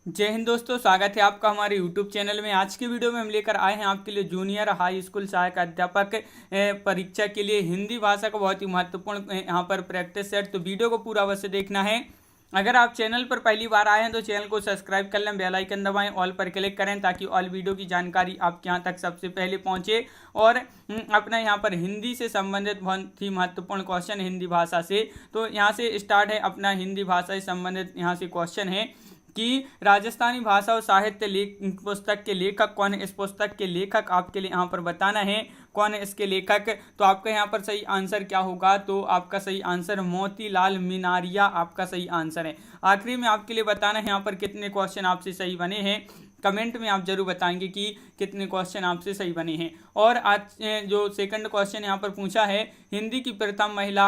जय हिंद दोस्तों, स्वागत है आपका हमारे YouTube चैनल में। आज की वीडियो में हम लेकर आए हैं आपके लिए जूनियर हाई स्कूल सहायक अध्यापक परीक्षा के लिए हिंदी भाषा का बहुत ही महत्वपूर्ण यहाँ पर प्रैक्टिस सेट। तो वीडियो को पूरा अवश्य देखना है। अगर आप चैनल पर पहली बार आए हैं तो चैनल को सब्सक्राइब कर लें, बेल आइकन दबाएं, ऑल पर क्लिक करें ताकि ऑल वीडियो की जानकारी आपके यहाँ तक सबसे पहले पहुँचे। और अपना यहाँ पर हिंदी से संबंधित बहुत ही महत्वपूर्ण क्वेश्चन हिंदी भाषा से, तो यहाँ से स्टार्ट है अपना हिंदी भाषा से संबंधित यहाँ से क्वेश्चन है कि राजस्थानी भाषा और साहित्य पुस्तक के लेखक कौन है। इस पुस्तक के लेखक आपके लिए यहाँ पर बताना है कौन है इसके लेखक। तो आपका यहाँ पर सही आंसर क्या होगा, तो आपका सही आंसर मोतीलाल मीनारिया आपका सही आंसर है। आखिरी में आपके लिए बताना है यहाँ पर कितने क्वेश्चन आपसे सही बने हैं। कमेंट में आप जरूर बताएंगे कि कितने क्वेश्चन आपसे सही बने हैं। और आज जो सेकंड क्वेश्चन यहाँ पर पूछा है, हिंदी की प्रथम महिला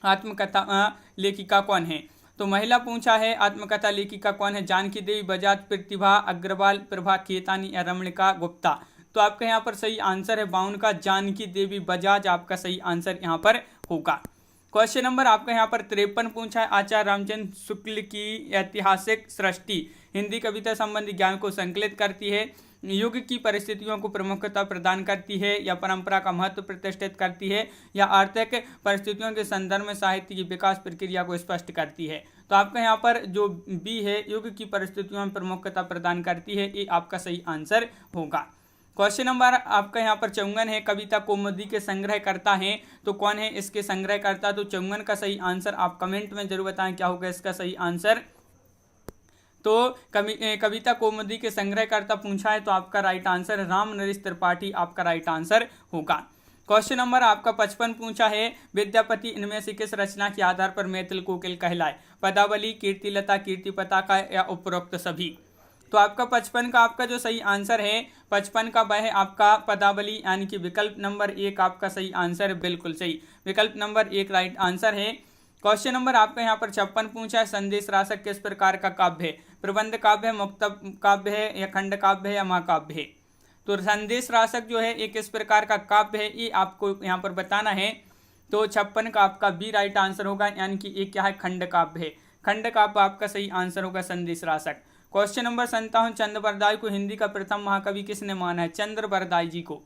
आत्मकथा लेखिका कौन है। तो महिला पूछा है आत्मकथा लेखिका कौन है, जानकी देवी, बजाज, प्रतिभा अग्रवाल, प्रभा खेतानी या रमणिका गुप्ता। तो आपका यहाँ पर सही आंसर है 52 का जानकी देवी बजाज आपका सही आंसर यहाँ पर होगा। क्वेश्चन नंबर आपका यहाँ पर 53 पूछा है, आचार्य रामचंद्र शुक्ल की ऐतिहासिक सृष्टि हिंदी कविता संबंधी ज्ञान को संकलित करती है, युग की परिस्थितियों को प्रमुखता प्रदान करती है, या परंपरा का महत्व प्रतिष्ठित करती है, या आर्थिक परिस्थितियों के संदर्भ में साहित्य की विकास प्रक्रिया को स्पष्ट करती है। तो आपका यहाँ पर जो बी है, युग की परिस्थितियों में प्रमुखता प्रदान करती है, ये आपका सही आंसर होगा। क्वेश्चन नंबर आपका यहाँ पर 54 है, कविता कौमुदी के संग्रहकर्ता हैं तो कौन है इसके संग्रहकर्ता। तो 54 का सही आंसर आप कमेंट में जरूर बताएं क्या होगा इसका सही आंसर। तो कविता कौमुदी के संग्रहकर्ता पूछा है तो आपका राइट आंसर राम नरेश त्रिपाठी आपका राइट आंसर होगा। क्वेश्चन नंबर आपका 55 पूछा है, विद्यापति इनमें से किस रचना के आधार पर मैथिल कोकिल कहलाए, पदावली, कीर्तिलता, कीर्ति पताका या उपरोक्त सभी। तो आपका 55 का आपका जो सही आंसर है 55 का वह है आपका पदावली, यानी कि विकल्प नंबर 1 आपका सही आंसर है, बिल्कुल सही, विकल्प नंबर 1 राइट आंसर है। क्वेश्चन नंबर आपका यहाँ पर 56 पूछा है, संदेश राशक किस प्रकार का काव्य है, प्रबंध काव्य है, मुक्त काव्य है, या खंड काव्य है, या महाकाव्य है। तो संदेश राशक जो है एक किस प्रकार का काव्य है ये आपको यहाँ पर बताना है। तो 56 का आपका बी राइट आंसर होगा, यानी कि ये क्या है, खंड काव्य है। खंड काव्य आपका सही आंसर होगा संदेश राशक। क्वेश्चन नंबर 57, चंद्र बरदाई को हिंदी का प्रथम महाकवि किसने माना है, चंद्र बरदाई जी को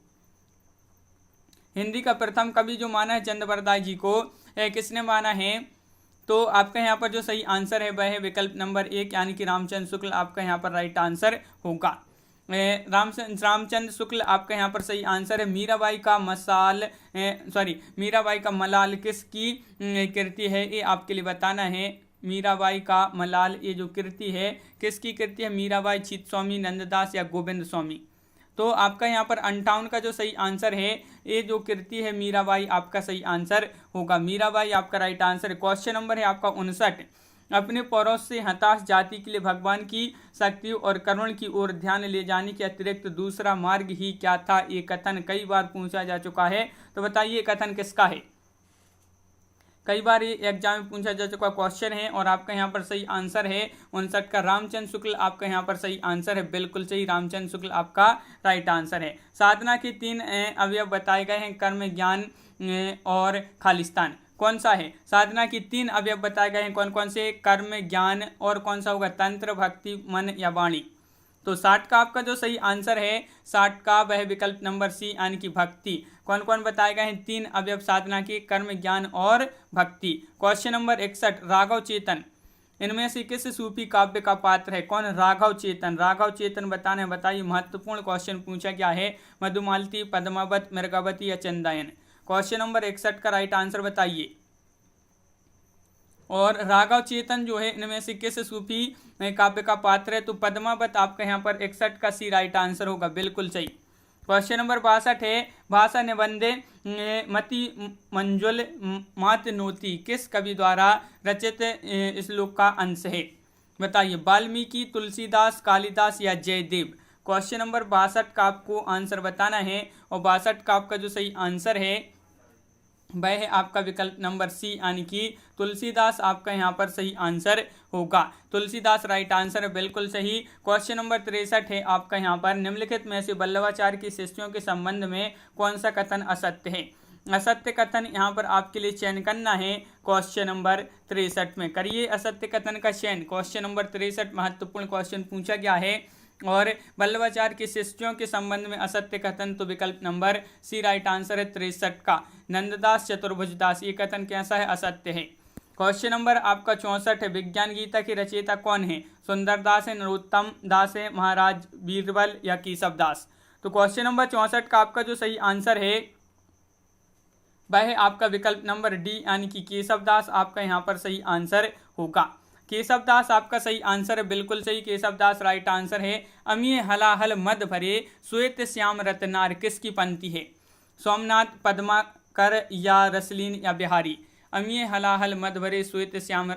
हिंदी का प्रथम कवि जो माना है चंद्र बरदाई जी को किसने माना है। तो आपका यहाँ पर जो सही आंसर है वह है विकल्प नंबर 1, यानी कि रामचंद्र शुक्ल आपका यहाँ पर राइट आंसर होगा। रामचंद्र शुक्ल आपका यहाँ पर सही आंसर है। मीराबाई का मीराबाई का मलाल किसकी कृति है ये आपके लिए बताना है। मीराबाई का मलाल ये जो कृति है किसकी कृति है, मीराबाई, चित्तस्वामी, नंददास या गोविंद स्वामी। तो आपका यहाँ पर 58 का जो सही आंसर है ये जो कृति है मीराबाई आपका सही आंसर होगा। मीराबाई आपका राइट आंसर है। क्वेश्चन नंबर है आपका 59, अपने पड़ोस से हताश जाति के लिए भगवान की शक्ति और करुण की ओर ध्यान ले जाने के अतिरिक्त दूसरा मार्ग ही क्या था, ये कथन कई बार पूछा जा चुका है। तो बताइए ये कथन किसका है। कई बार ये एग्जाम में पूछा जा चुका क्वेश्चन है और आपका यहाँ पर सही आंसर है 59 का रामचंद्र शुक्ल आपका यहाँ पर सही आंसर है, बिल्कुल सही, रामचंद्र शुक्ल आपका राइट आंसर है। साधना के 3 अवयव बताए गए हैं, कर्म, ज्ञान और खालिस्तान। कौन सा है, साधना की 3 अवयव बताए गए हैं, कौन कौन से, कर्म, ज्ञान और कौन सा होगा, तंत्र, भक्ति, मन या वाणी। तो 60 का आपका जो सही आंसर है 60 का वह विकल्प नंबर सी, यानी कि भक्ति। कौन कौन बताए गए हैं, 3 अवयव साधना के, कर्म, ज्ञान और भक्ति। क्वेश्चन नंबर 61, राघव चेतन इनमें से किस सूफी काव्य का पात्र है, कौन, राघव चेतन। राघव चेतन बताने बताइए, महत्वपूर्ण क्वेश्चन पूछा गया है। मधुमालती, पद्मावत, मृगावती या चंदायन। क्वेश्चन नंबर 61 का राइट आंसर बताइए। और राघव चेतन जो है इनमें से किस सूफी काव्य का पात्र है, तो पद्मावत आपका यहाँ पर 61 का सी राइट आंसर होगा, बिल्कुल सही। क्वेश्चन नंबर 62 है, भाषा निबंधे मति मंजुल मातनोती किस कवि द्वारा रचित श्लोक का अंश है, बताइए। वाल्मीकि, तुलसीदास, कालिदास या जयदेव। क्वेश्चन नंबर 62 का आपको आंसर बताना है और 62 का आपका जो सही आंसर है वह है आपका विकल्प नंबर सी, यानी कि तुलसीदास आपका यहाँ पर सही आंसर होगा। तुलसीदास राइट आंसर है, बिल्कुल सही। क्वेश्चन नंबर 63 है आपका यहाँ पर, निम्नलिखित में से वल्लभाचार्य की शिष्यों के संबंध में कौन सा कथन असत्य है। असत्य कथन यहाँ पर आपके लिए चयन करना है क्वेश्चन नंबर 63 में। करिए असत्य कथन का चयन। क्वेश्चन नंबर 63 महत्वपूर्ण क्वेश्चन पूछा गया है। और वल्लभाचार्य के शिष्यों के संबंध में असत्य कथन, तो विकल्प नंबर सी राइट आंसर है 63 का। नंददास चतुर्भुजदास, ये कथन कैसा है? असत्य है। क्वेश्चन नंबर आपका 64 है। विज्ञान गीता के रचयिता कौन है? सुंदरदास है, नरोत्तम दास है, महाराज बीरबल या केशव दास? तो क्वेश्चन नंबर 64 का आपका जो सही आंसर है वह है आपका विकल्प नंबर डी यानी कि केशव दास आपका यहाँ पर सही आंसर होगा। केशव दास आपका सही आंसर है, बिल्कुल सही, केशव दास राइट आंसर है। अमीय हलाहल मद भरे श्वेत श्याम रत्नार किसकी पंक्ति है? सोमनाथ, पद्माकर या रसलीन या बिहारी? अमीय हलाहल मद भरे श्वेत श्याम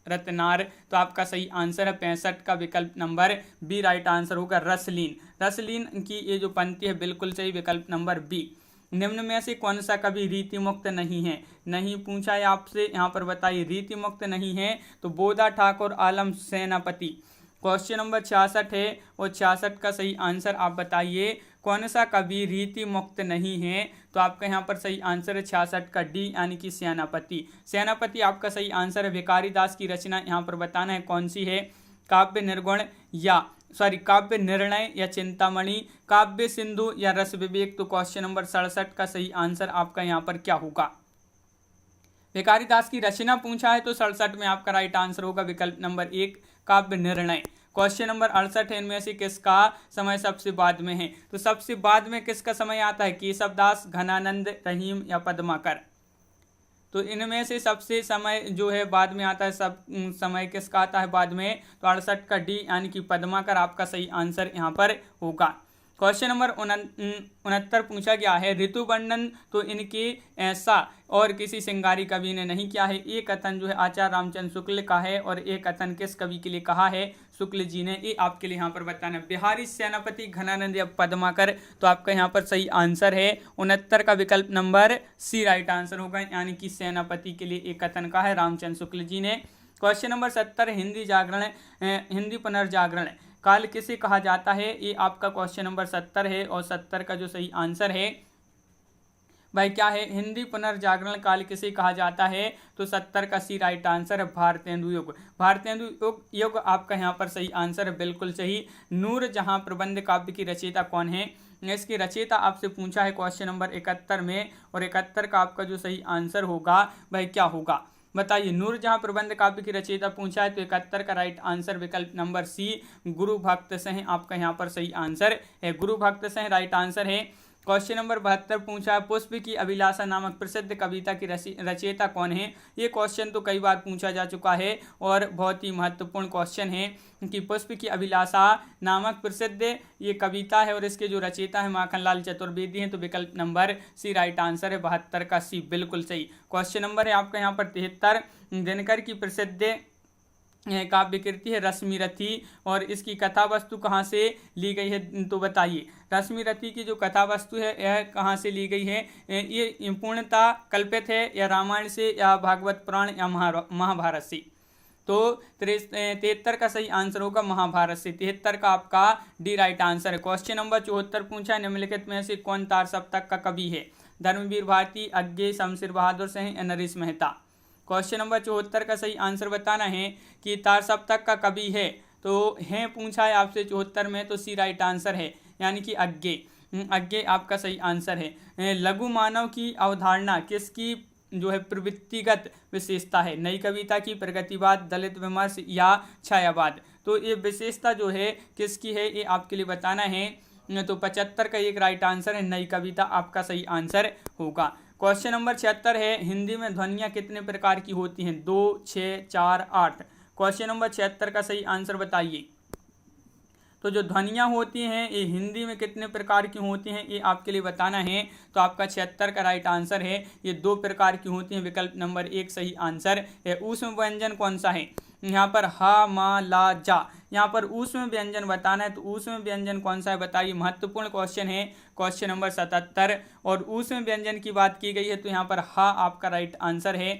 रत्नार, तो आपका सही आंसर है 65 का विकल्प नंबर बी राइट आंसर होगा रसलीन। रसलीन की ये जो पंक्ति है बिल्कुल सही, विकल्प नंबर बी। निम्न में से कौन सा कवि रीति मुक्त नहीं है? नहीं पूछा है आपसे, यहाँ पर बताइए रीति मुक्त नहीं है। तो बोधा ठाकुर, आलम सेनापति। क्वेश्चन नंबर 66 है और 66 का सही आंसर आप बताइए कौन सा कवि रीति मुक्त नहीं है? तो आपका यहाँ पर सही आंसर है 66 का डी यानी कि सेनापति। सेनापति आपका सही आंसर है। भिखारी दास की रचना यहाँ पर बताना है कौन सी है? काव्य निर्गुण या काव्य निर्णय या चिंतामणि, काव्य सिंधु या रस विवेक? तो क्वेश्चन नंबर 67 का सही आंसर आपका यहाँ पर क्या होगा? भिखारी दास की रचना पूछा है तो 67 में आपका राइट आंसर होगा विकल्प नंबर 1 काव्य निर्णय। क्वेश्चन नंबर 68 है। इनमें से किसका समय सबसे बाद में है? तो सबसे बाद में किसका समय आता है? केशव दास, घनानंद, रहीम या पद्माकर? तो इनमें से सबसे समय जो है बाद में आता है, सब समय किसका आता है बाद में? तो 68 का डी यानी कि पद्माकर आपका सही आंसर यहाँ पर होगा। क्वेश्चन नंबर 69 पूछा गया है। ऋतु वर्णन तो इनके ऐसा और किसी श्रृंगारी कवि ने नहीं किया है। ये कथन जो है आचार्य रामचंद्र शुक्ल का है और ये कथन किस कवि के लिए कहा है? शुक्ल जी ने। ये आपके लिए यहाँ पर बताना है। बिहारी, सेनापति, घनानंद या पद्माकर? तो आपका यहाँ पर सही आंसर है 69 का विकल्प नंबर सी राइट आंसर होगा, यानी कि सेनापति के लिए एक कथन कहा है रामचंद्र शुक्ल जी ने। क्वेश्चन नंबर 70 हिंदी पुनर्जागरण काल किसे कहा जाता है? ये आपका क्वेश्चन नंबर 70 है और 70 का जो सही आंसर है भाई क्या है? हिंदी पुनर्जागरण काल किसे कहा जाता है? तो 70 का सी राइट आंसर है भारतेंदु युग। भारतेंदु युग आपका यहाँ पर सही आंसर है, बिल्कुल सही। नूरजहां प्रबंध काव्य की रचयिता कौन है? इसकी रचयिता आपसे पूछा है क्वेश्चन नंबर 71 में और 71 का आपका जो सही आंसर होगा भाई क्या होगा? बताइए। नूरजहां प्रबंध काव्य की रचयिता पूछा है तो 71 का राइट आंसर विकल्प नंबर सी गुरु भक्त सिंह आपका यहाँ पर सही आंसर है। गुरु भक्त सिंह राइट आंसर है। क्वेश्चन नंबर 72 पूछा है पुष्प की अभिलाषा नामक प्रसिद्ध कविता की रचयिता कौन है? ये क्वेश्चन तो कई बार पूछा जा चुका है और बहुत ही महत्वपूर्ण क्वेश्चन है कि पुष्प की अभिलाषा नामक प्रसिद्ध ये कविता है और इसके जो रचयिता है माखनलाल चतुर्वेदी हैं। तो विकल्प नंबर सी राइट आंसर है 72 का सी, बिल्कुल सही। क्वेश्चन नंबर है आपका यहाँ पर 73 दिनकर की प्रसिद्ध काव्य कृति है रश्मिरथी और इसकी कथा वस्तु कहाँ से ली गई है? तो बताइए। रश्मिरथी की जो कथा वस्तु है यह कहाँ से ली गई है? ये पूर्णतः कल्पित है या रामायण से या भागवत पुराण या महाभारत से? तो 73 का सही आंसर होगा महाभारत से। 73 का आपका डी राइट आंसर है। क्वेश्चन नंबर 74 पूछा है निम्नलिखित में से कौन तार सप्तक का कवि है? धर्मवीर भारती, अज्ञे, शमशेर बहादुर सिंह या नरेश मेहता? क्वेश्चन नंबर 74 का सही आंसर बताना है कि तार सप्तक का कवि है तो है पूछा है आपसे 74 में, तो सी राइट आंसर है यानी कि अज्ञे आपका सही आंसर है। लघु मानव की अवधारणा किसकी जो है प्रवृत्तिगत विशेषता है? नई कविता की, प्रगतिवाद, दलित विमर्श या छायावाद? तो ये विशेषता जो है किसकी है ये आपके लिए बताना है। तो 75 का एक राइट आंसर है नई कविता आपका सही आंसर होगा। क्वेश्चन नंबर 76 है हिंदी में ध्वनियाँ कितने प्रकार की होती हैं? 2, 6, 4, 8? क्वेश्चन नंबर 76 का सही आंसर बताइए। तो जो ध्वनियाँ होती हैं ये हिंदी में कितने प्रकार की होती हैं ये आपके लिए बताना है। तो आपका 76 का राइट आंसर है ये 2 प्रकार की होती हैं, विकल्प नंबर 1 सही आंसर है। ऊष्म व्यंजन कौन सा है? यहाँ पर हा, मा, ला, जा, यहाँ पर ऊष्म व्यंजन बताना है तो ऊष्म व्यंजन कौन सा है बताइए। महत्वपूर्ण क्वेश्चन है क्वेश्चन नंबर 77 और ऊष्म व्यंजन की बात की गई है तो यहाँ पर हा आपका राइट आंसर है।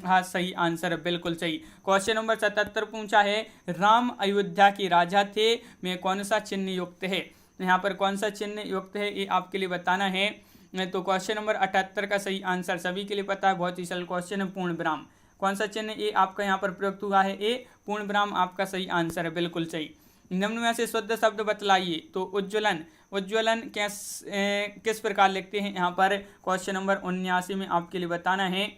हाँ सही आंसर है, बिल्कुल सही। क्वेश्चन नंबर 77 पूछा है राम अयोध्या के राजा थे में कौन सा चिन्ह युक्त है? यहाँ पर कौन सा चिन्ह युक्त है ये आपके लिए बताना है। तो क्वेश्चन नंबर 78 का सही आंसर सभी के लिए पता है, बहुत ही सरल क्वेश्चन है, पूर्ण विराम। कौन सा चिन्ह ए आपका यहाँ पर प्रयुक्त हुआ है? ए, पूर्ण विराम आपका सही आंसर है, बिल्कुल सही। निम्न में से शुद्ध शब्द बतलाइए। तो उज्ज्वलन, उज्ज्वलन किस प्रकार लिखते हैं यहाँ पर? क्वेश्चन नंबर 79 में आपके लिए बताना है।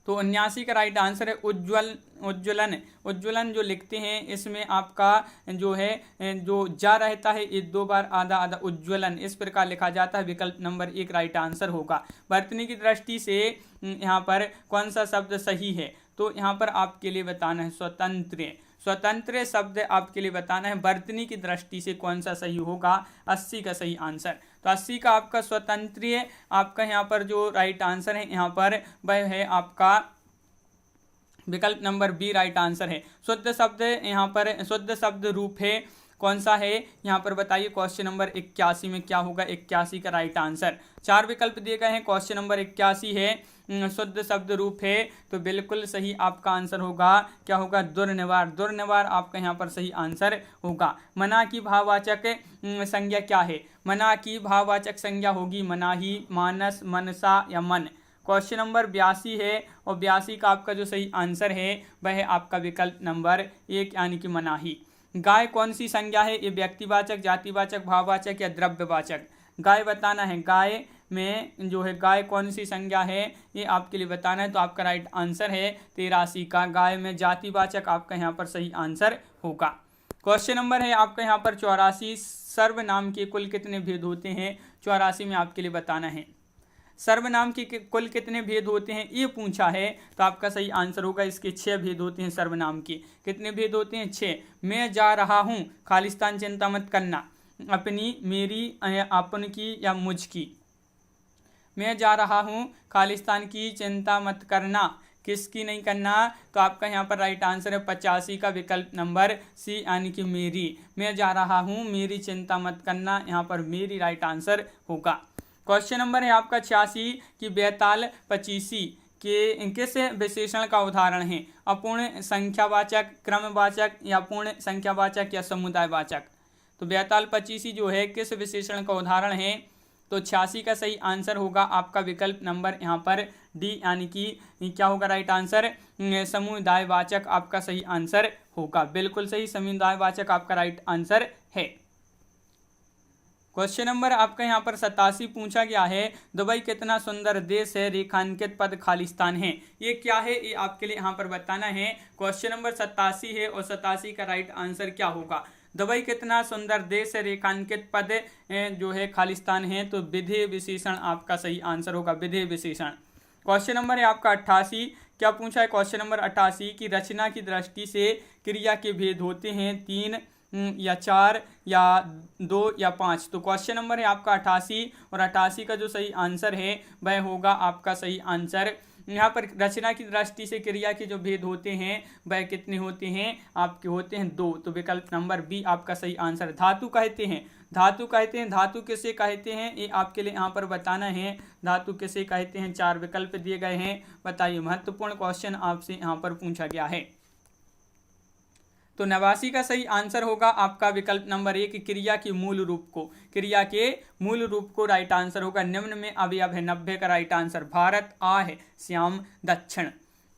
तो 79 का राइट आंसर है उज्ज्वल, उज्ज्वलन। उज्ज्वलन जो लिखते हैं इसमें आपका जो है जो जा रहता है ये 2 बार आधा आधा, उज्ज्वलन इस प्रकार लिखा जाता है। विकल्प नंबर 1 राइट आंसर होगा। वर्तनी की दृष्टि से यहाँ पर कौन सा शब्द सही है? तो यहाँ पर आपके लिए बताना है स्वतंत्र। स्वतंत्र शब्द आपके लिए बताना है, वर्तनी की दृष्टि से कौन सा सही होगा? 80 का सही आंसर। तो 80 का आपका स्वतंत्र आपका यहाँ पर जो राइट आंसर है यहाँ पर वह है आपका विकल्प नंबर बी राइट आंसर है। शुद्ध शब्द यहाँ पर शुद्ध शब्द रूप है कौन सा है यहाँ पर बताइए? क्वेश्चन नंबर 81 में क्या होगा? 81 का राइट आंसर। 4 विकल्प दिए गए हैं, क्वेश्चन नंबर 81 है, शुद्ध शब्द रूप है, तो बिल्कुल सही आपका आंसर होगा क्या होगा? दुर्निवार। दुर्निवार आपका यहाँ पर सही आंसर होगा। मना की भाववाचक संज्ञा क्या है? मना की भाववाचक संज्ञा होगी मनाही, मानस, मनसा या मन। क्वेश्चन नंबर 82 है और 82 का आपका जो सही आंसर है वह है आपका विकल्प नंबर 1 यानी कि मनाही। गाय कौन सी संज्ञा है? ये व्यक्तिवाचक, जातिवाचक, भाववाचक या द्रव्यवाचक? गाय बताना है, गाय में जो है गाय कौन सी संज्ञा है ये आपके लिए बताना है। तो आपका राइट आंसर है 83 का, गाय में जातिवाचक आपका यहाँ पर सही आंसर होगा। क्वेश्चन नंबर है आपका यहाँ पर 84, सर्वनाम के कुल कितने भेद होते हैं? 84 में आपके लिए बताना है सर्वनाम के कुल कितने भेद होते हैं ये पूछा है। तो आपका सही आंसर होगा इसके 6 भेद होते हैं सर्वनाम के। कितने भेद होते हैं? 6। मैं जा रहा हूँ, खालिस्तान चिंता मत करना, अपनी, मेरी, अपन की या मुझ की। मैं जा रहा हूँ, खालिस्तान की चिंता मत करना, किसकी नहीं करना? तो आपका यहाँ पर राइट आंसर है 85 का विकल्प नंबर सी यानी कि मेरी। मैं जा रहा हूँ, मेरी चिंता मत करना, यहाँ पर मेरी राइट आंसर होगा। क्वेश्चन नंबर है आपका 86 कि बेताल पचीसी के किस विशेषण का उदाहरण है? अपूर्ण संख्यावाचक, क्रमवाचक या पूर्ण संख्यावाचक या समुदायवाचक? तो बेताल पचीसी जो है किस विशेषण का उदाहरण है? तो 86 का सही आंसर होगा आपका विकल्प नंबर यहाँ पर डी यानी कि क्या होगा राइट आंसर? समुदायवाचक आपका सही आंसर होगा, बिल्कुल सही, समुदायवाचक आपका राइट आंसर है। क्वेश्चन नंबर आपका यहाँ पर 87 पूछा गया है, दुबई कितना सुंदर देश है, रेखांकित पद खालिस्तान है। ये क्या है ये आपके लिए यहाँ पर बताना है। क्वेश्चन नंबर 87 है और 87 का राइट आंसर क्या होगा? दुबई कितना सुंदर देश है, रेखांकित पद जो है खालिस्तान है, तो विधेय विशेषण आपका सही आंसर होगा, विधेय विशेषण। क्वेश्चन नंबर है आपका 88, क्या पूछा है? क्वेश्चन नंबर 88 की रचना की दृष्टि से क्रिया के भेद होते हैं 3 या 4 या 2 या 5। तो क्वेश्चन नंबर है आपका 88 और 88 का जो सही आंसर है वह होगा आपका सही आंसर। यहाँ पर रचना की दृष्टि से क्रिया के जो भेद होते हैं वह कितने होते हैं? आपके होते हैं 2। तो विकल्प नंबर बी आपका सही आंसर। धातु कहते हैं, धातु कहते हैं, धातु किसे कहते हैं ये आपके लिए यहाँ पर बताना है। धातु किसे कहते हैं? 4 विकल्प दिए गए हैं, बताइए। महत्वपूर्ण क्वेश्चन आपसे यहाँ पर पूछा गया है। तो 89 का सही आंसर होगा आपका विकल्प नंबर 1, क्रिया के मूल रूप को, क्रिया के मूल रूप को राइट आंसर होगा। निम्न में अवयव है, 90 का राइट आंसर। भारत, आ है, श्याम, दक्षिण।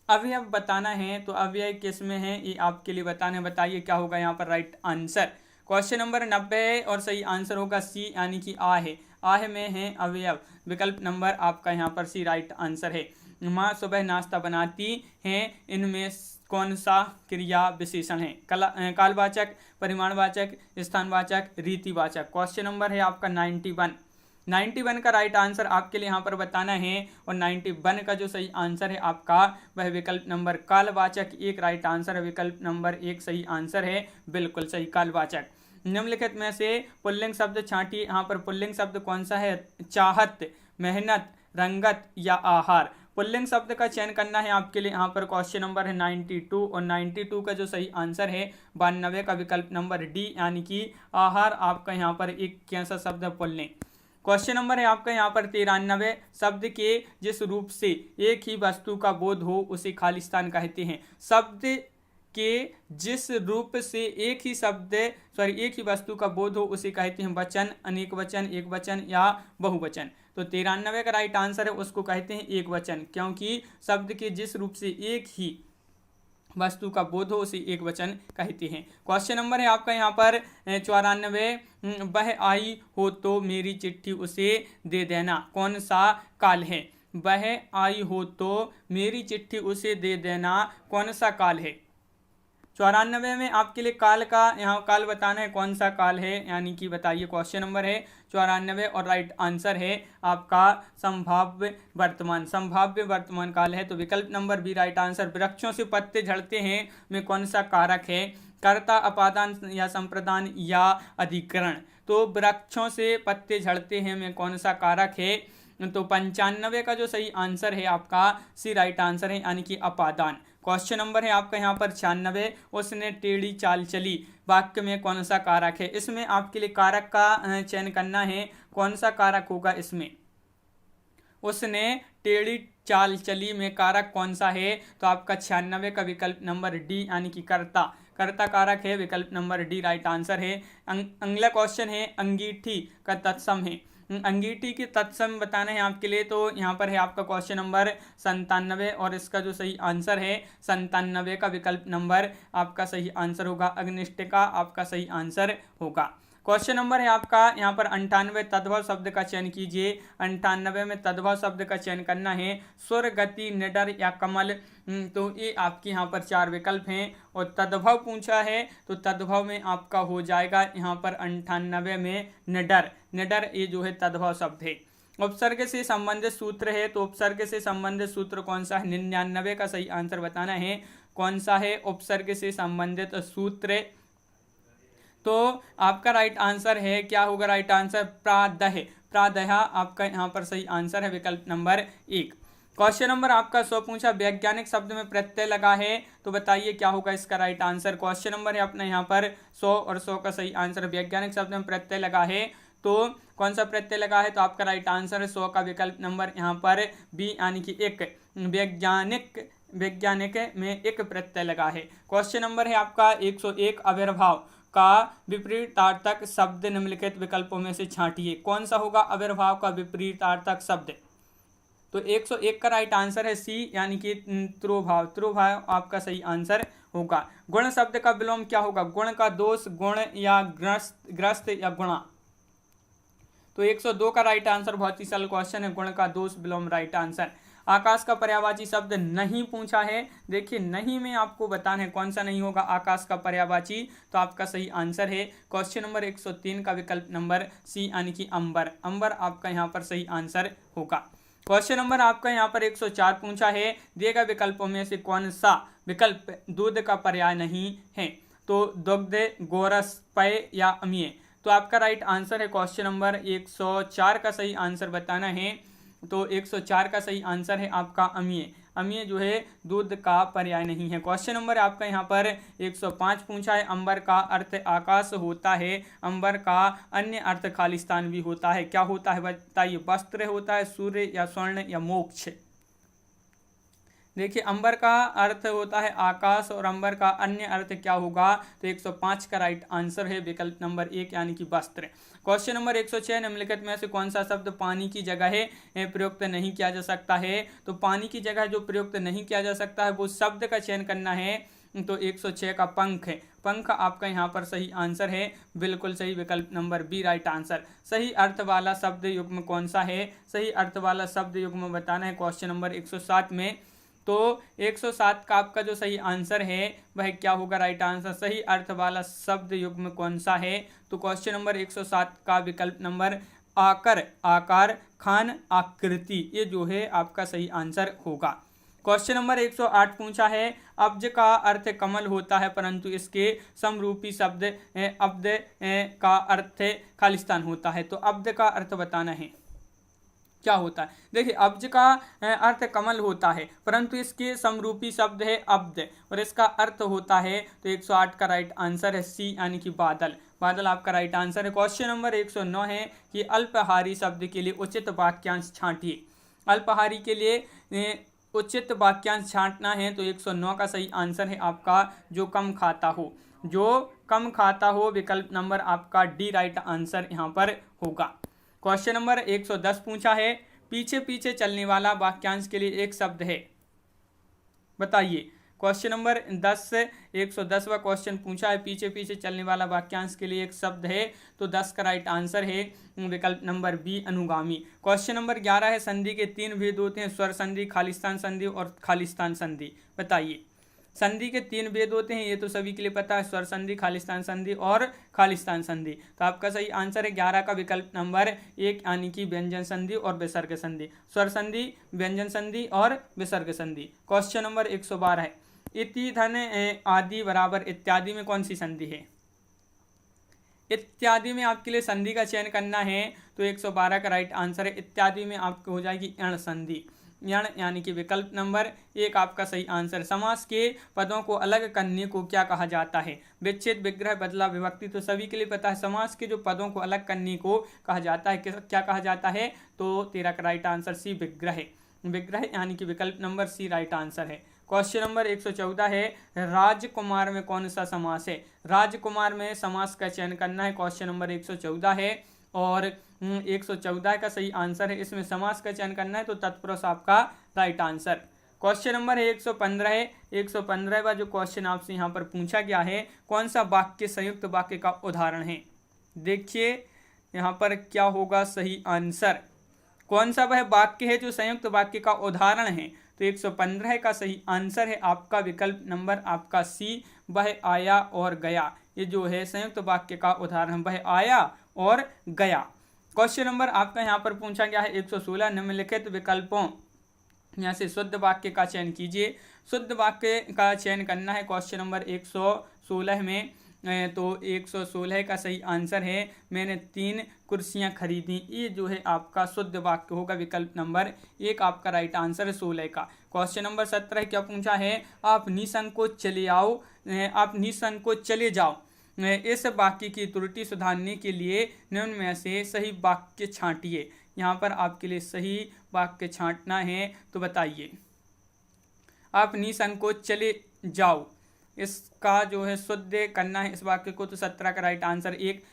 अवयव बताना है, तो अवयव किस में है ये आपके लिए बताना है, बताइए क्या होगा यहाँ पर राइट आंसर। क्वेश्चन नंबर 90 और सही आंसर होगा सी यानी कि आ है, आह में है अवयव। विकल्प नंबर आपका यहाँ पर सी राइट आंसर है। माँ सुबह नाश्ता बनाती हैं, इनमें कौन सा क्रिया विशेषण है? कालवाचक, परिमाणवाचक, स्थानवाचक, रीतिवाचक। क्वेश्चन नंबर है आपका 91 का राइट आंसर आपके लिए यहाँ पर बताना है। और 91 का जो सही आंसर है आपका वह विकल्प नंबर कालवाचक 1 राइट आंसर है। विकल्प नंबर 1 सही आंसर है, बिल्कुल सही, कालवाचक। निम्नलिखित में से पुल्लिंग शब्द छांटिए। यहाँ पर पुल्लिंग शब्द कौन सा है? चाहत, मेहनत, रंगत या आहार। पुल्लिंग शब्द का चयन करना है आपके लिए। यहाँ पर क्वेश्चन नंबर है 92 और 92 का जो सही आंसर है 92 का विकल्प नंबर डी यानी कि आहार आपका यहाँ पर एक कैसा शब्द है? पुल्लिंग। क्वेश्चन नंबर है आपका यहाँ पर 93, शब्द के जिस रूप से एक ही वस्तु का बोध हो उसे खालिस्तान कहते हैं। शब्द के जिस रूप से एक ही वस्तु का बोध हो उसे कहते हैं वचन, अनेक वचन, एक वचन या बहुवचन। तो 93 का राइट आंसर है उसको कहते हैं एक वचन, क्योंकि शब्द के जिस रूप से एक ही वस्तु का बोध हो उसे एक वचन कहते हैं। क्वेश्चन नंबर है आपका यहाँ पर 94, वह आई हो तो मेरी चिट्ठी उसे दे देना, कौन सा काल है? वह आई हो तो मेरी चिट्ठी उसे दे देना, कौन सा काल है? 94 में आपके लिए काल का यहाँ काल बताना है, कौन सा काल है, यानी कि बताइए। क्वेश्चन नंबर है 94 और राइट आंसर है आपका संभाव्य वर्तमान, संभाव्य वर्तमान काल है। तो विकल्प नंबर बी राइट आंसर। वृक्षों से पत्ते झड़ते हैं में कौन सा कारक है? कर्ता, अपादान या संप्रदान या अधिकरण? तो वृक्षों से पत्ते झड़ते हैं में कौन सा कारक है? तो 95 का जो सही आंसर है आपका सी राइट आंसर है, यानी कि अपादान। क्वेश्चन नंबर है आपका यहाँ पर 96, उसने टेढ़ी चाल चली वाक्य में कौन सा कारक है? इसमें आपके लिए कारक का चयन करना है, कौन सा कारक होगा इसमें? उसने टेढ़ी चाल चली में कारक कौन सा है? तो आपका 96 का विकल्प नंबर डी, यानी कि कर्ता, कर्ता कारक है, विकल्प नंबर डी राइट आंसर है। अगला क्वेश्चन है अंगीठी का तत्सम है। अंगीठी के तत्सम बताना है आपके लिए, तो यहाँ पर है आपका क्वेश्चन नंबर 97 और इसका जो सही आंसर है 97 का विकल्प नंबर आपका सही आंसर होगा। अग्निष्टिका आपका सही आंसर होगा। क्वेश्चन नंबर है आपका यहाँ पर 98, तद्भव शब्द का चयन कीजिए। 98 में तद्भव शब्द का चयन करना है, सुर, गति, निडर या कमल। तो ये आपके यहाँ पर 4 विकल्प हैं और तद्भव पूछा है तो तद्भव में आपका हो जाएगा यहाँ पर 98 में निडर, निडर ये जो है तद्भव शब्द है। उपसर्ग से संबंधित सूत्र है, तो उपसर्ग से संबंधित सूत्र कौन सा है? 99 का सही आंसर बताना है, कौन सा है उपसर्ग से संबंधित सूत्र? तो आपका राइट आंसर है, क्या होगा राइट आंसर? प्रादह, प्रादह आपका यहाँ पर सही आंसर है, विकल्प नंबर 1। क्वेश्चन नंबर आपका 100 पूछा, वैज्ञानिक शब्द में प्रत्यय लगा है, तो बताइए क्या होगा इसका राइट आंसर। क्वेश्चन नंबर है अपना यहाँ पर 100 और 100 का सही आंसर, वैज्ञानिक शब्द में प्रत्यय लगा है, तो कौन सा प्रत्यय लगा है? तो आपका राइट आंसर है 100 का विकल्प नंबर यहाँ पर बी, यानी कि एक, वैज्ञानिक, वैज्ञानिक में एक प्रत्यय लगा है। क्वेश्चन नंबर है आपका 101, आविर्भाव का विपरीतार्थक शब्द निम्नलिखित विकल्पों में से छांटिए, कौन सा होगा आविर्भाव का विपरीतार्थक शब्द? तो 101 का राइट आंसर है सी, यानी कि त्रोभाव, त्रोभाव आपका सही आंसर होगा। गुण शब्द का विलोम क्या होगा? गुण का दोष, गुण या ग्रस्त या गुणा? तो 102 का राइट आंसर, बहुत ही सरल क्वेश्चन है, गुण का दोष विलोम राइट आंसर। आकाश का पर्यायवाची शब्द नहीं पूछा है, देखिए नहीं में आपको बताना है कौन सा नहीं होगा आकाश का पर्यायवाची, तो आपका सही आंसर है क्वेश्चन नंबर 103 का विकल्प नंबर सी, यानी कि अंबर, अंबर आपका यहाँ पर सही आंसर होगा। क्वेश्चन नंबर आपका यहाँ पर 104 पूछा है, दिए गए विकल्पों में से कौन सा विकल्प दूध का पर्याय नहीं है? तो दुग्ध, गोरस, पेय या अमीय? तो आपका राइट आंसर है क्वेश्चन नंबर 104 का सही आंसर बताना है, तो 104 का सही आंसर है आपका अमीय, अमीय जो है दूध का पर्याय नहीं है। क्वेश्चन नंबर आपका यहाँ पर 105 पूछा है, अंबर का अर्थ आकाश होता है, अंबर का अन्य अर्थ खालिस्तान भी होता है, क्या होता है बताइए? वस्त्र होता है, सूर्य या स्वर्ण या मोक्ष? देखिए अंबर का अर्थ होता है आकाश और अंबर का अन्य अर्थ क्या होगा? तो 105 का राइट आंसर है विकल्प नंबर 1, यानी कि वस्त्र। क्वेश्चन नंबर 106, निम्नलिखित में से कौन सा शब्द पानी की जगह प्रयुक्त नहीं किया जा सकता है? तो पानी की जगह जो प्रयुक्त नहीं किया जा सकता है वो शब्द का चयन करना है, तो 106 का पंख है, पंख आपका यहाँ पर सही आंसर है, बिल्कुल सही, विकल्प नंबर बी राइट आंसर। सही अर्थ वाला शब्द युग्म कौन सा है? सही अर्थ वाला शब्द युग्म बताना है क्वेश्चन नंबर 107 में, तो 107 का आपका जो सही आंसर है वह क्या होगा राइट आंसर? सही अर्थ वाला शब्द युग्म कौन सा है? तो क्वेश्चन नंबर 107 का विकल्प नंबर आकर, आकार, खान, आकृति, ये जो है आपका सही आंसर होगा। क्वेश्चन नंबर 108 पूछा है, अब्ज का अर्थ कमल होता है परंतु इसके समरूपी शब्द अब्द का अर्थ खालिस्तान होता है, तो अब्द का अर्थ बताना है क्या होता है? देखिए अब्ज का अर्थ कमल होता है परंतु इसके समरूपी शब्द है अब्द और इसका अर्थ होता है, तो 108 का राइट आंसर है सी, यानी कि बादल, बादल आपका राइट आंसर है। क्वेश्चन नंबर 109 है कि अल्पहारी शब्द के लिए उचित वाक्यांश छांटिए। अल्पहारी के लिए उचित वाक्यांश छांटना है तो 109 का सही आंसर है आपका जो कम खाता हो, जो कम खाता हो, विकल्प नंबर आपका डी राइट आंसर यहाँ पर होगा। क्वेश्चन नंबर 110 पूछा है, पीछे पीछे चलने वाला वाक्यांश के लिए एक शब्द है, बताइए। क्वेश्चन नंबर 110वां क्वेश्चन पूछा है, पीछे पीछे चलने वाला वाक्यांश के लिए एक शब्द है, तो 10 का राइट आंसर है विकल्प नंबर बी अनुगामी। क्वेश्चन नंबर 11 है, संधि के 3 भेद होते हैं, स्वर संधि, खालिस्तान संधि और खालिस्तान संधि, बताइए। संधि के 3 भेद होते हैं, ये तो सभी के लिए पता है, स्वर संधि, खालिस्तान संधि और खालिस्तान संधि। तो आपका सही आंसर है 11 का विकल्प नंबर 1 यानी कि व्यंजन संधि और विसर्ग संधि, स्वर संधि, व्यंजन संधि और विसर्ग संधि। क्वेश्चन नंबर 112 है, इति धन आदि बराबर इत्यादि में कौन सी संधि है? इत्यादि में आपके लिए संधि का चयन करना है, तो 112 का राइट आंसर है इत्यादि में आपको हो जाएगी यण संधि, यण यानी कि विकल्प नंबर 1 आपका सही आंसर। समास के पदों को अलग करने को क्या कहा जाता है? विच्छेद, विग्रह, बदला, विभक्ति, तो सभी के लिए पता है समास के जो पदों को अलग करने को कहा जाता है, क्या कहा जाता है? तो 13 का राइट आंसर सी विग्रह, विग्रह यानी कि विकल्प नंबर सी राइट आंसर है। क्वेश्चन नंबर 114 है, राजकुमार में कौन सा समास है? राजकुमार में समास का चयन करना है, क्वेश्चन नंबर 114 है और 114 का सही आंसर है, इसमें समास का चयन करना है, तो तत्पुरुष आपका राइट आंसर। क्वेश्चन नंबर 115 है, 115वां जो क्वेश्चन आपसे यहाँ पर पूछा गया है, कौन सा वाक्य संयुक्त वाक्य का उदाहरण है? देखिए यहाँ पर क्या होगा सही आंसर, कौन सा वह वाक्य है जो संयुक्त वाक्य का उदाहरण है? तो 115 का सही आंसर है आपका विकल्प नंबर आपका सी, वह आया और गया। ये जो है संयुक्त वाक्य का उदाहरण, वह आया और गया। क्वेश्चन नंबर आपका यहाँ पर पूछा गया है 116, निम्नलिखित विकल्पों यहाँ से शुद्ध वाक्य का चयन कीजिए। शुद्ध वाक्य का चयन करना है क्वेश्चन नंबर 116 में, तो 116 का सही आंसर है मैंने 3 कुर्सियां खरीदी, ये जो है आपका शुद्ध वाक्य होगा, विकल्प नंबर 1 आपका राइट आंसर है 16 का। क्वेश्चन नंबर 17 क्या पूछा है, आप निसंकोच चले आओ, आप निसंकोच चले जाओ, इस वाक्य की त्रुटि सुधारने के लिए निम्न में से सही वाक्य छांटिए। यहाँ पर आपके लिए सही वाक्य छांटना है, तो बताइए। आप निसंकोच चले जाओ, इसका जो है शुद्ध करना है इस वाक्य को, तो 17 का राइट आंसर 1,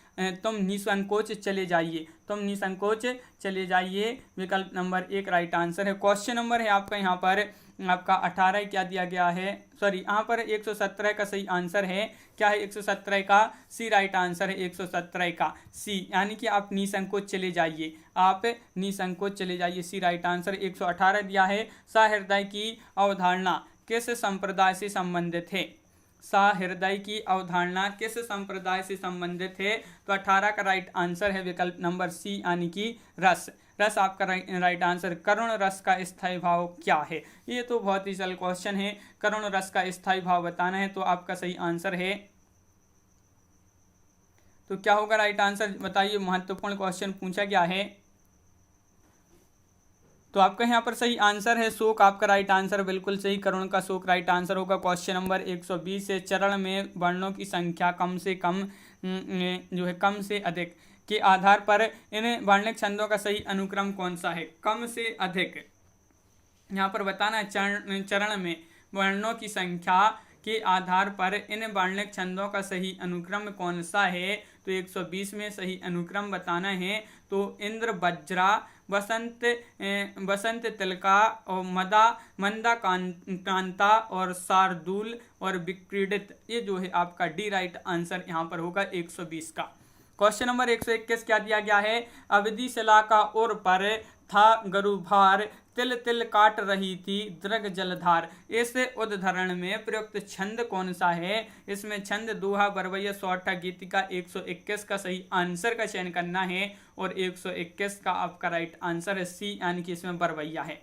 तुम निसंकोच चले जाइए, तुम निसंकोच चले जाइए, विकल्प नंबर 1 राइट आंसर है। क्वेश्चन नंबर है आपका यहाँ पर आपका 18 क्या दिया गया है, सॉरी यहाँ पर 117 का सही आंसर है, क्या है 117 का सी राइट आंसर है, 117 का सी, यानी कि आप निसंकोच चले जाइए, आप निसंकोच चले जाइए, सी राइट आंसर। 118 दिया है, सहृदय की अवधारणा किस संप्रदाय से संबंधित है? सहृदय की अवधारणा किस संप्रदाय से संबंधित है? तो 18 का राइट आंसर है विकल्प नंबर सी यानी कि रस, रस आपका राइट आंसर। करुण रस का स्थायी भाव क्या है? ये तो बहुत ही सरल क्वेश्चन है, करुण रस का स्थायी भाव बताना है, तो आपका सही आंसर है, तो क्या होगा राइट आंसर बताइए। महत्वपूर्ण क्वेश्चन पूछा गया है, तो आपका यहाँ पर सही आंसर है शोक, आपका राइट आंसर बिल्कुल सही, करुण का शोक राइट आंसर होगा। क्वेश्चन नंबर 120 से चरण में वर्णों की संख्या कम से कम जो है कम से अधिक के आधार पर इन वर्णिक छंदों का सही अनुक्रम कौन सा है? कम से अधिक यहाँ पर बताना है, चरण में वर्णों की संख्या के आधार पर इन वर्णिक छंदों का सही अनुक्रम कौन सा है? तो 120 में सही अनुक्रम बताना है, तो इंद्र, वज्रा, वसंत तिलका और मंदा कांता और शार्दूल और विक्रीडित, ये जो है आपका डी राइट आंसर यहाँ पर होगा 120 का। क्वेश्चन नंबर 121 क्या दिया गया है, अवधि शिला का उर पर था गरुभार, तिल तिल काट रही थी दृग जलधार, इस उद्धरण में प्रयुक्त छंद कौन सा है? इसमें छंद दोहा, बरवैया, सौठा, गीतिका। 121 का सही आंसर का चयन करना है और 121 का आपका राइट आंसर है सी, यानी कि इसमें बरवैया है।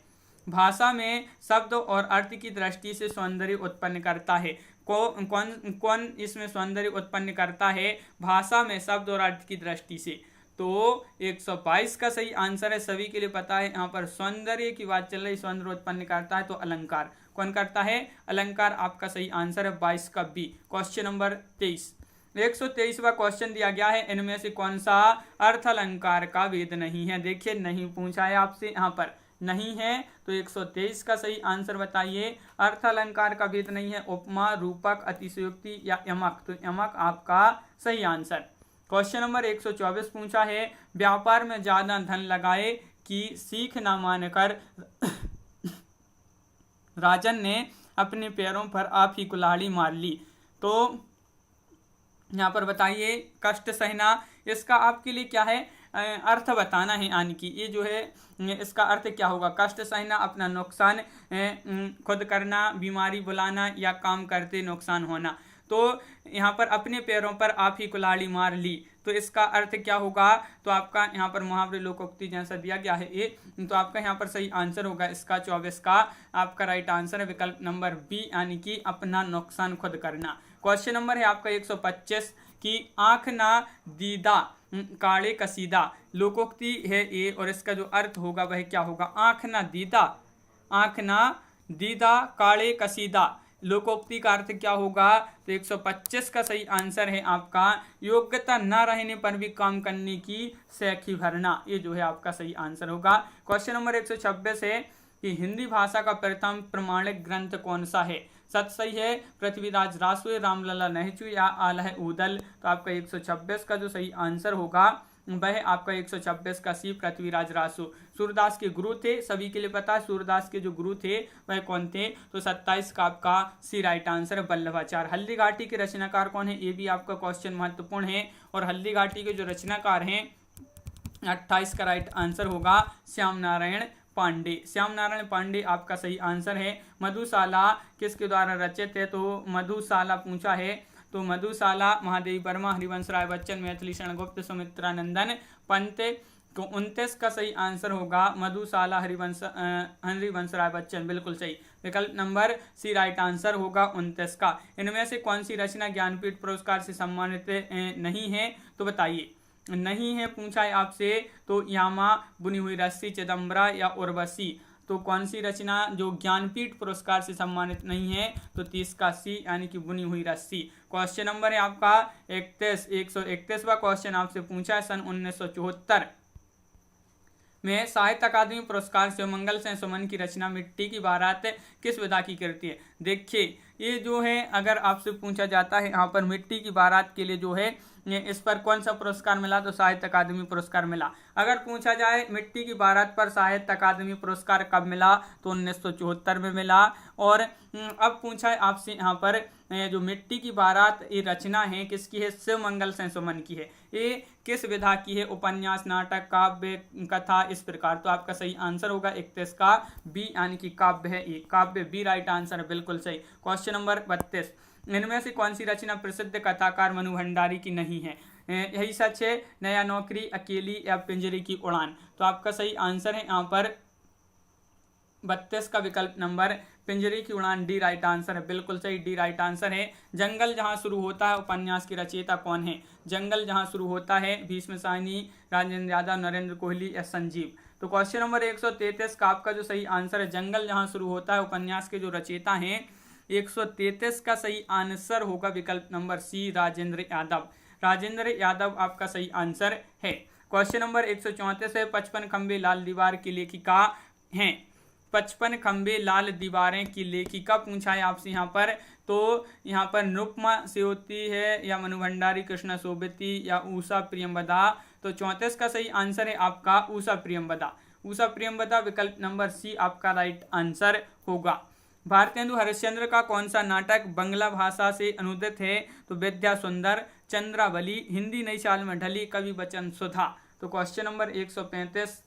भाषा में शब्द और अर्थ की दृष्टि से सौंदर्य उत्पन्न करता है, कौन इसमें सौंदर्य उत्पन्न करता है? भाषा में शब्द और अर्थ की दृष्टि से, तो 122 का सही आंसर है, सभी के लिए पता है, यहाँ पर सौंदर्य की बात चल रही, सौंदर्य उत्पन्न करता है तो अलंकार, कौन करता है? अलंकार, आपका सही आंसर है 22 का बी। क्वेश्चन नंबर 23, 123वां क्वेश्चन दिया गया है, इनमें से कौन सा अर्थ अलंकार का वेद नहीं है? देखिए नहीं पूछा है आपसे यहाँ पर, नहीं है, तो 123 का सही आंसर बताइए। अर्थ अलंकार का भेद नहीं है, उपमा, रूपक, अतिशयोक्ति या यमक, तो यमक आपका सही आंसर। क्वेश्चन नंबर 124 पूछा है, व्यापार में ज्यादा धन लगाए कि सीख ना मानकर राजन ने अपने पैरों पर आप ही कुल्हाड़ी मार ली। तो यहाँ पर बताइए, कष्ट सहना, इसका आपके लिए क्या है, अर्थ बताना है। यानी कि ये जो है इसका अर्थ क्या होगा, कष्ट सहना, अपना नुकसान खुद करना, बीमारी बुलाना या काम करते नुकसान होना। तो यहाँ पर अपने पैरों पर आप ही कुल्हाड़ी मार ली, तो इसका अर्थ क्या होगा, तो आपका यहाँ पर मुहावरे लोकोक्ति जैसा दिया गया है ये, तो आपका यहाँ पर सही आंसर होगा इसका 24 का आपका राइट आंसर है विकल्प नंबर बी, यानी कि अपना नुकसान खुद करना। क्वेश्चन नंबर है आपका 125 की आंख ना दीदा काले कसीदा, लोकोक्ति है ये, और इसका जो अर्थ होगा वह क्या होगा, आंख ना दीदा, आंख ना दीदा काले कसीदा, लोकोक्ति का अर्थ क्या होगा, तो 125 का सही आंसर है आपका योग्यता न रहने पर भी काम करने की सैखी भरना, ये जो है आपका सही आंसर होगा। क्वेश्चन नंबर 126 है कि हिंदी भाषा का प्रथम प्रमाणिक ग्रंथ कौन सा है, सत सही है पृथ्वीराज रासु, रामलला नहचु या आलह उदल, तो आपका 126 का जो सही आंसर होगा वह आपका 126 का सी पृथ्वीराज रासु। सूरदास के गुरु थे, सभी के लिए पता है सूरदास के जो गुरु थे वह कौन थे, तो 27 का आपका सी राइट आंसर है वल्लभाचार्य। हल्दी घाटी के रचनाकार कौन है, ये भी आपका क्वेश्चन महत्वपूर्ण है, और हल्दी घाटी के जो रचनाकार हैं 28 का राइट आंसर होगा श्याम नारायण पांडे। श्याम नारायण पांडे आपका सही आंसर है। मधुशाला किसके द्वारा रचित है, तो मधुशाला पूछा है, तो मधुशाला महादेवी वर्मा, हरिवंश राय बच्चन, मैथिली शरण गुप्त, सुमित्रा नंदन पंत, तो 29 का सही आंसर होगा मधुशाला हरिवंश राय बच्चन, बिल्कुल सही, विकल्प नंबर सी राइट आंसर होगा 29 का। इनमें से कौन सी रचना ज्ञानपीठ पुरस्कार से सम्मानित नहीं है, तो बताइए, नहीं है पूछा है आपसे, तो यामा, बुनी हुई रस्सी, चिदम्बरा या उर्वशी, तो कौन सी रचना जो ज्ञानपीठ पुरस्कार से सम्मानित नहीं है, तो 30 का सी, यानी कि बुनी हुई रस्सी। क्वेश्चन नंबर है आपका 131वां क्वेश्चन आपसे पूछा है, सन 1974 में साहित्य अकादमी पुरस्कार से मंगल सेन सुमन की रचना मिट्टी की बारात किस विधा की कृति है। देखिए ये जो है अगर आपसे पूछा जाता है यहाँ पर मिट्टी की बारात के लिए जो है इस पर कौन सा पुरस्कार मिला, तो साहित्य अकादमी पुरस्कार मिला। अगर पूछा जाए मिट्टी की बारात पर साहित्य अकादमी पुरस्कार कब मिला, तो 1974 में मिला। और अब पूछा है आपसे यहाँ पर जो मिट्टी की बारात ये रचना है किसकी है, शिव मंगल सेन सुमन की है। ये किस विधा की है, उपन्यास, नाटक, काव्य, कथा, इस प्रकार, तो आपका सही आंसर होगा 31 का बी, यानी कि काव्य है, ये काव्य बी राइट आंसर है, बिल्कुल सही। क्वेश्चन नंबर 32, इनमें से कौन सी रचना प्रसिद्ध कथाकार मनु भंडारी की नहीं है, यही सच है, नया नौकरी, अकेली या पिंजरे की उड़ान, तो आपका सही आंसर है यहाँ पर 32 का विकल्प नंबर पिंजरे की उड़ान, डी राइट आंसर है, बिल्कुल सही, डी राइट आंसर है। जंगल जहां शुरू होता है उपन्यास की रचयिता कौन है, जंगल जहां शुरू होता है, भीष्म साहनी, राजेंद्र यादव, नरेंद्र कोहली या संजीव, तो क्वेश्चन नंबर 133 का आपका जो सही आंसर है, जंगल जहां शुरू होता है उपन्यास के जो रचयिता हैं 133 का सही आंसर होगा विकल्प नंबर सी, राजेंद्र यादव, राजेंद्र यादव आपका सही आंसर है। क्वेश्चन नंबर 134 है, 55 खंबे लाल दीवार की लेखिका हैं, 55 खंबे लाल दीवारें की लेखिका पूछा है आपसे यहाँ पर, तो यहाँ पर निरुपमा सेवती है या मनु भंडारी, कृष्णा सोबती या उषा प्रियंवदा, तो 34 का सही आंसर है आपका उषा प्रियंवदा, उषा प्रियंवदा विकल्प नंबर सी आपका राइट आंसर होगा। भारतेंदु हरिश्चंद्र का कौन सा नाटक बांग्ला भाषा से अनुदित है, तो विद्या सुंदर, चंद्रावली, हिंदी नई चाल में ढली, कवि वचन सुधा, तो क्वेश्चन नंबर 135,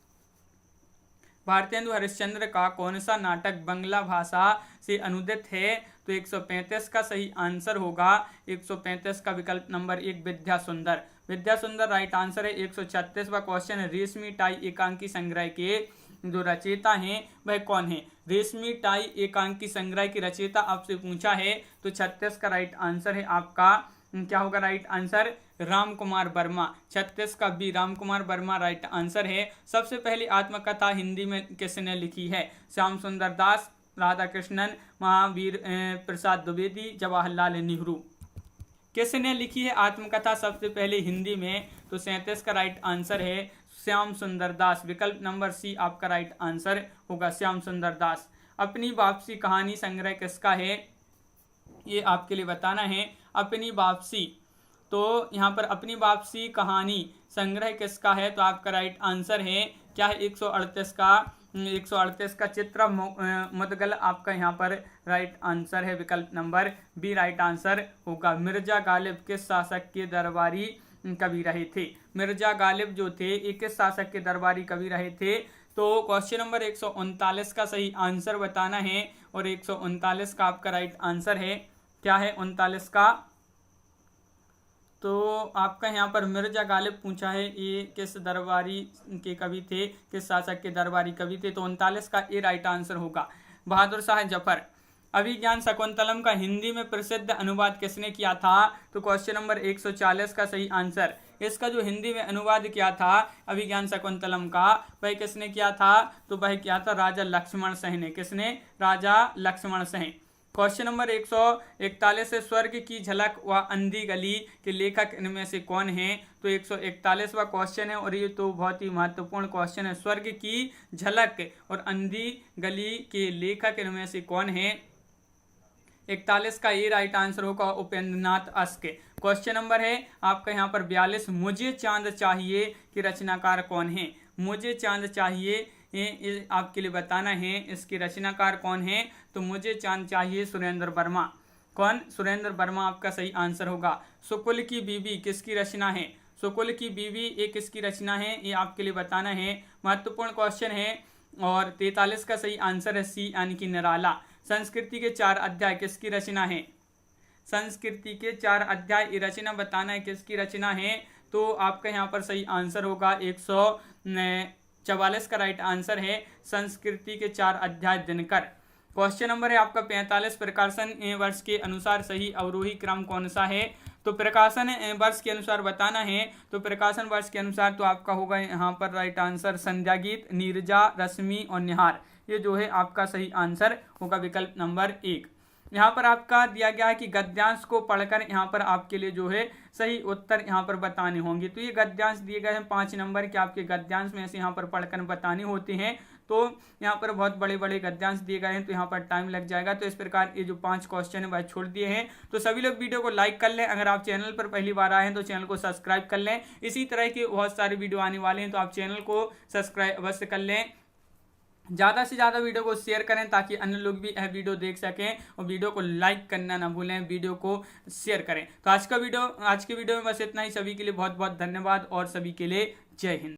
भारतेंदु हरिश्चंद्र का कौन सा नाटक बांग्ला भाषा से अनुदित है, तो 135 का सही आंसर होगा 135 का विकल्प नंबर 1 विद्या सुंदर, विद्या सुंदर राइट आंसर है। 136वां क्वेश्चन है, रेशमी टाई एकांकी संग्रह के जो रचयिता हैं वह कौन है, रेशमी टाई एकांकी संग्रह की रचयिता आपसे पूछा है, तो 36 का राइट आंसर है आपका क्या होगा राइट आंसर, राम कुमार वर्मा, 36 का B Ram Kumar Verma right answer है। सबसे पहली आत्मकथा हिंदी में किसने लिखी है, श्याम सुंदर दास, राधा कृष्णन, महावीर प्रसाद द्विवेदी, जवाहरलाल नेहरू, किसने लिखी है आत्मकथा सबसे पहले हिंदी में, तो तो 37 का राइट आंसर है श्याम सुंदर दास। विकल्प नंबर सी आपका राइट आंसर होगा, श्याम सुंदर दास। अपनी वापसी कहानी संग्रह किसका है, ये आपके लिए बताना है। अपनी वापसी, तो यहाँ पर अपनी वापसी कहानी संग्रह किसका है, तो आपका राइट आंसर है क्या है 138 का चित्र मुदगल आपका यहाँ पर राइट आंसर है। विकल्प नंबर बी राइट आंसर होगा। मिर्जा गालिब किस शासक के दरबारी कवि रहे थे, मिर्जा गालिब जो थे ये किस शासक के दरबारी कवि रहे थे, तो क्वेश्चन नंबर 139 का सही आंसर बताना है और 139 का आपका राइट आंसर है क्या है 39 का, तो आपका यहाँ पर मिर्जा गालिब पूछा है ये किस दरबारी के कवि थे, किस शासक के दरबारी कवि थे, तो 39 का ये राइट आंसर होगा। बहादुर शाह जफर। अभिज्ञान शकुंतलम का हिंदी में प्रसिद्ध अनुवाद किसने किया था, तो क्वेश्चन नंबर 140 का सही आंसर, इसका जो हिंदी में अनुवाद किया था अभिज्ञान शकुंतलम का, वह किसने किया था, तो वह किया था राजा लक्ष्मण सिंह ने। किसने, राजा लक्ष्मण सिंह। क्वेश्चन नंबर 141 है स्वर्ग की झलक व अंधी गली के लेखक इनमें से कौन है, तो 141वां क्वेश्चन है और ये तो बहुत ही महत्वपूर्ण क्वेश्चन है। स्वर्ग की झलक और अंधी गली के लेखक इनमें से कौन है, 41 का ये राइट आंसर होगा उपेंद्रनाथ अश्क। क्वेश्चन नंबर है आपका यहाँ पर 42, मुझे चांद चाहिए कि रचनाकार कौन है, मुझे चांद चाहिए ये आपके लिए बताना है इसकी रचनाकार कौन है, तो मुझे चांद चाहिए सुरेंद्र वर्मा। कौन, सुरेंद्र वर्मा आपका सही आंसर होगा। शुकुल की बीवी किसकी रचना है, शुकुल की बीवी ये किसकी रचना है, ये आपके लिए बताना है, महत्वपूर्ण क्वेश्चन है। और 43 का सही आंसर है सी यानी कि निराला। संस्कृति के 4 अध्याय किसकी रचना है, संस्कृति के 4 अध्याय ये रचना बताना है किसकी रचना है, तो आपका यहाँ पर सही आंसर होगा 144 का राइट आंसर है संस्कृति के 4 अध्याय दिनकर। क्वेश्चन नंबर है आपका 45, प्रकाशन वर्ष के अनुसार सही अवरोही क्रम कौन सा है, तो प्रकाशन वर्ष के अनुसार बताना है, तो प्रकाशन वर्ष के अनुसार तो आपका होगा यहाँ पर राइट आंसर संध्या गीत, नीरजा, रश्मि और निहार, ये जो है आपका सही आंसर होगा विकल्प नंबर 1। यहाँ पर आपका दिया गया है कि गद्यांश को पढ़कर यहाँ पर आपके लिए जो है सही उत्तर यहाँ पर बताने होंगे, तो ये गद्यांश दिए गए हैं 5 नंबर के, आपके गद्यांश में से यहाँ पर पढ़कर बताने होते हैं, तो यहाँ पर बहुत बड़े बड़े गद्यांश दिए गए हैं तो यहाँ पर टाइम लग जाएगा। तो इस प्रकार ये जो 5 क्वेश्चन है वह छोड़ दिए हैं। तो सभी लोग वीडियो को लाइक कर लें, अगर आप चैनल पर पहली बार आए हैं तो चैनल को सब्सक्राइब कर लें। इसी तरह के बहुत सारे वीडियो आने वाले हैं तो आप चैनल को सब्सक्राइब अवश्य कर लें। ज़्यादा से ज़्यादा वीडियो को शेयर करें ताकि अन्य लोग भी यह वीडियो देख सकें, और वीडियो को लाइक करना ना भूलें, वीडियो को शेयर करें। तो आज के वीडियो में बस इतना ही। सभी के लिए बहुत बहुत धन्यवाद और सभी के लिए जय हिंद।